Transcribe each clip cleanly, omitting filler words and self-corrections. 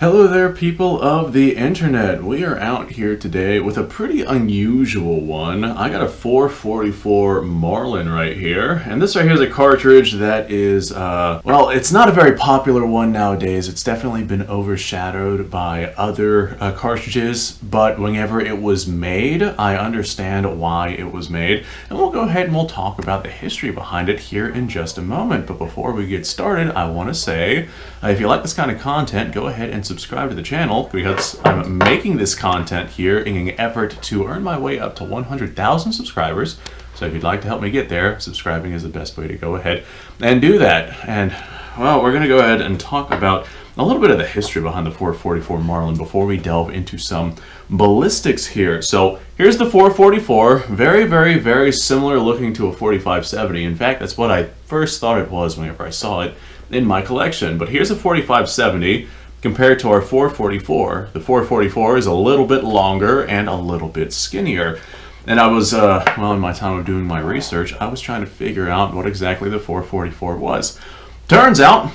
Hello there, people of the internet. We are out here today with a pretty unusual one. I got a 444 Marlin right here, and this right here is a cartridge that is, well, it's not a very popular one nowadays. It's definitely been overshadowed by other cartridges, but whenever it was made, I understand why it was made, and we'll go ahead and we'll talk about the history behind it here in just a moment. But before we get started, I want to say, if you like this kind of content, go ahead and subscribe to the channel, because I'm making this content here in an effort to earn my way up to 100,000 subscribers. So if you'd like to help me get there, subscribing is the best way to go ahead and do that. And well, we're going to go ahead and talk about a little bit of the history behind the 444 Marlin before we delve into some ballistics here. So here's the 444, very similar looking to a 4570. In fact, that's what I first thought it was whenever I saw it in my collection. But here's a 4570 compared to our 444. The 444 is a little bit longer and a little bit skinnier. And I was, well, in my time of doing my research, I was trying to figure out what exactly the 444 was. Turns out,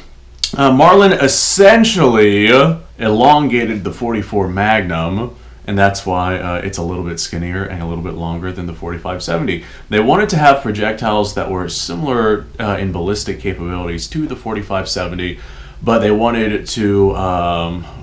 Marlin essentially elongated the 44 Magnum, and that's why it's a little bit skinnier and a little bit longer than the 4570. They wanted to have projectiles that were similar in ballistic capabilities to the 4570, but they wanted to,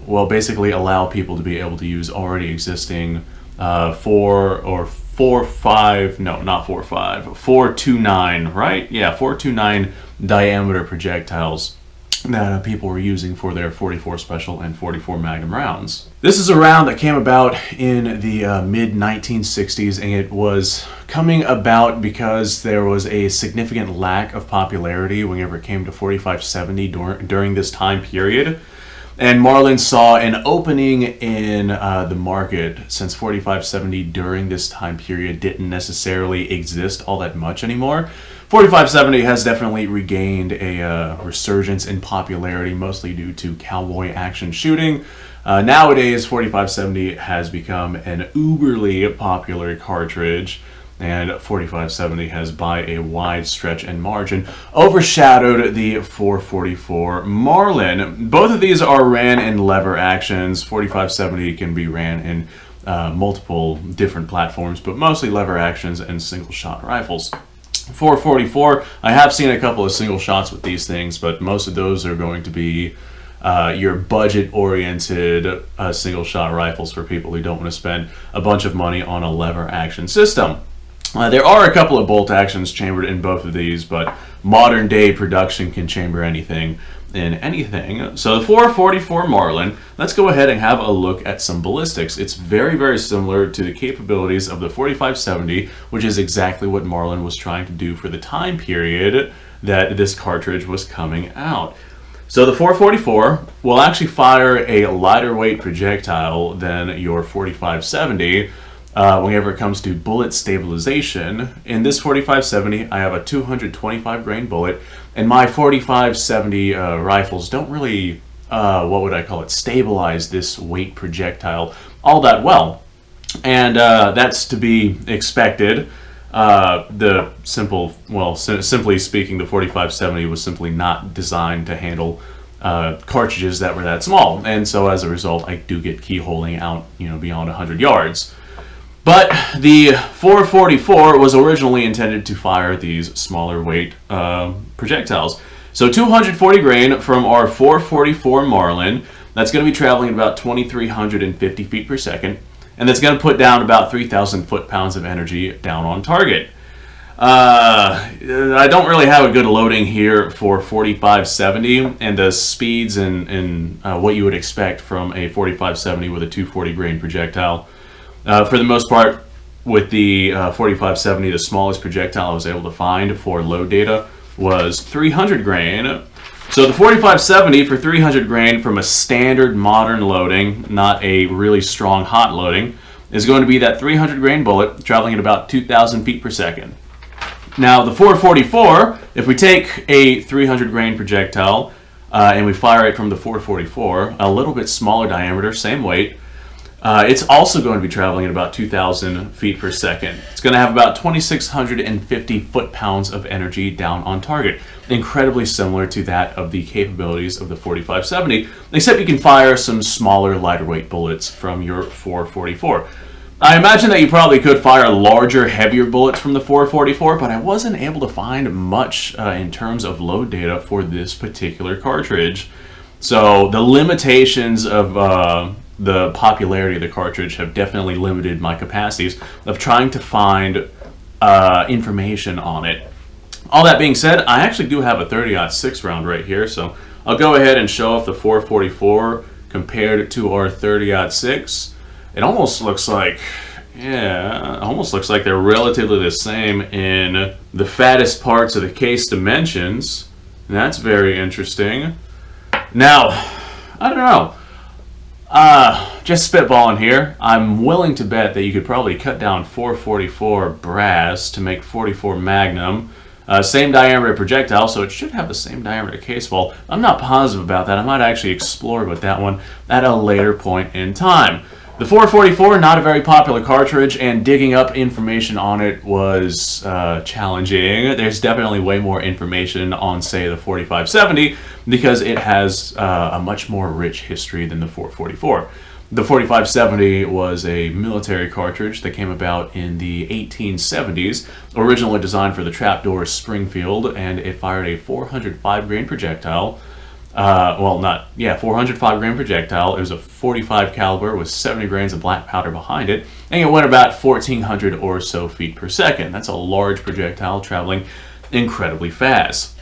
well, basically allow people to be able to use already existing 429, right? Yeah, 429 diameter projectiles that people were using for their 44 Special and 44 Magnum rounds. This is a round that came about in the mid-1960s, and it was coming about because there was a significant lack of popularity whenever it came to 4570 during this time period. And Marlin saw an opening in the market, since 4570 during this time period didn't necessarily exist all that much anymore. 4570 has definitely regained a resurgence in popularity, mostly due to cowboy action shooting. Nowadays, 4570 has become an uberly popular cartridge, and 4570 has, by a wide stretch and margin, overshadowed the 444 Marlin. Both of these are ran in lever actions. 4570 can be ran in multiple different platforms, but mostly lever actions and single-shot rifles. 444, I have seen a couple of single shots with these things, but most of those are going to be your budget-oriented single-shot rifles for people who don't want to spend a bunch of money on a lever action system. There are a couple of bolt actions chambered in both of these, but modern day production can chamber anything in anything. So the 444 Marlin, let's go ahead and have a look at some ballistics. It's very similar to the capabilities of the 4570, which is exactly what Marlin was trying to do for the time period that this cartridge was coming out. So the 444 will actually fire a lighter weight projectile than your 4570 whenever it comes to bullet stabilization. In this 4570, I have a 225 grain bullet, and my 4570 rifles don't really, what would I call it, stabilize this weight projectile all that well. And that's to be expected. Simply speaking, the 4570 was simply not designed to handle cartridges that were that small, and so as a result, I do get keyholing out, beyond 100 yards. But the 444 was originally intended to fire these smaller weight projectiles. So 240 grain from our 444 Marlin, that's going to be traveling at about 2,350 feet per second, and that's going to put down about 3,000 foot-pounds of energy down on target. I don't really have a good loading here for 4570, and the speeds and what you would expect from a 4570 with a 240 grain projectile. For the most part, with the 4570, the smallest projectile I was able to find for load data was 300 grain. So the 4570 for 300 grain from a standard modern loading, not a really strong hot loading, is going to be that 300 grain bullet traveling at about 2,000 feet per second. Now the 444, if we take a 300 grain projectile and we fire it from the 444, a little bit smaller diameter, same weight, it's also going to be traveling at about 2,000 feet per second. It's going to have about 2,650 foot-pounds of energy down on target. incredibly similar to that of the capabilities of the 4570, except you can fire some smaller, lighter weight bullets from your 444. I imagine that you probably could fire larger, heavier bullets from the 444, but I wasn't able to find much in terms of load data for this particular cartridge. So the limitations of the popularity of the cartridge have definitely limited my capacities of trying to find information on it. All that being said, I actually do have a 30-06 round right here, so I'll go ahead and show off the 444 compared to our 30-06. It almost looks like, yeah, it almost looks like they're relatively the same in the fattest parts of the case dimensions. And that's very interesting. Now, I don't know. Just spitballing here. I'm willing to bet that you could probably cut down 444 brass to make 44 Magnum. Same diameter projectile, so it should have the same diameter case wall. I'm not positive about that. I might actually explore with that one at a later point in time. The 444, not a very popular cartridge, and digging up information on it was challenging. There's definitely way more information on, say, the 4570 because it has a much more rich history than the 444. The 4570 was a military cartridge that came about in the 1870s, originally designed for the trapdoor Springfield, and it fired a 405 grain projectile. 405 grain projectile. It was a 45 caliber with 70 grains of black powder behind it, and it went about 1,400 or so feet per second. That's a large projectile traveling incredibly fast.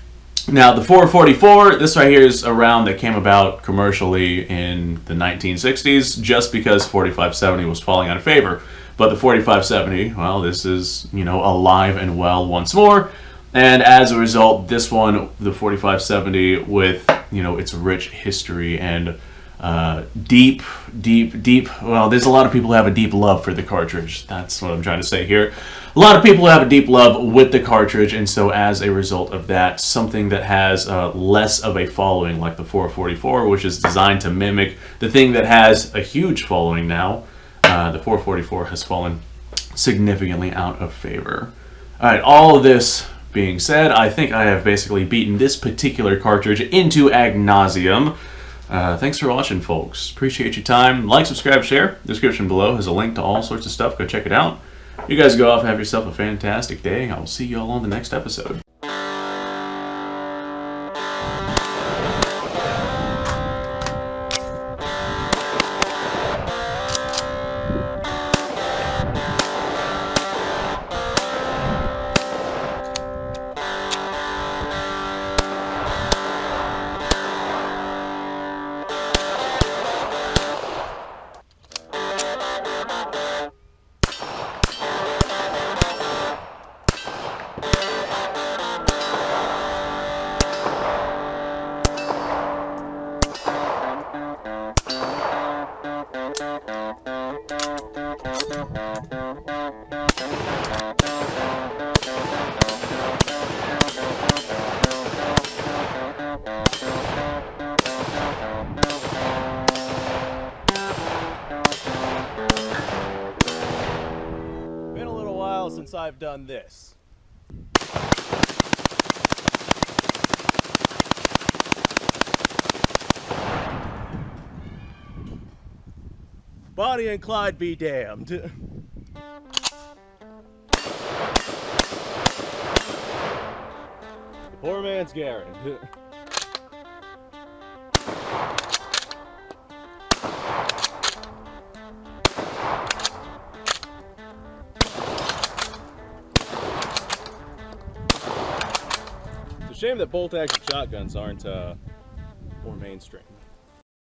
Now, the 444, this right here is a round that came about commercially in the 1960s just because 4570 was falling out of favor. But the 4570, well, this is, alive and well once more. And as a result, this one, the 4570, with, its rich history and deep, well, there's a lot of people who have a deep love for the cartridge. That's what I'm trying to say here. A lot of people have a deep love with the cartridge, and so as a result of that, something that has less of a following, like the 444, which is designed to mimic the thing that has a huge following now, the 444 has fallen significantly out of favor. All right, all of this being said, I think I have basically beaten this particular cartridge into ad nauseum. Thanks for watching, folks. Appreciate your time. Like, subscribe, share. The description below has a link to all sorts of stuff. Go check it out. You guys go off and have yourself a fantastic day. I will see you all on the next episode. Since I've done this. Bonnie and Clyde be damned. The poor man's Garrett. Shame that bolt-action shotguns aren't more mainstream.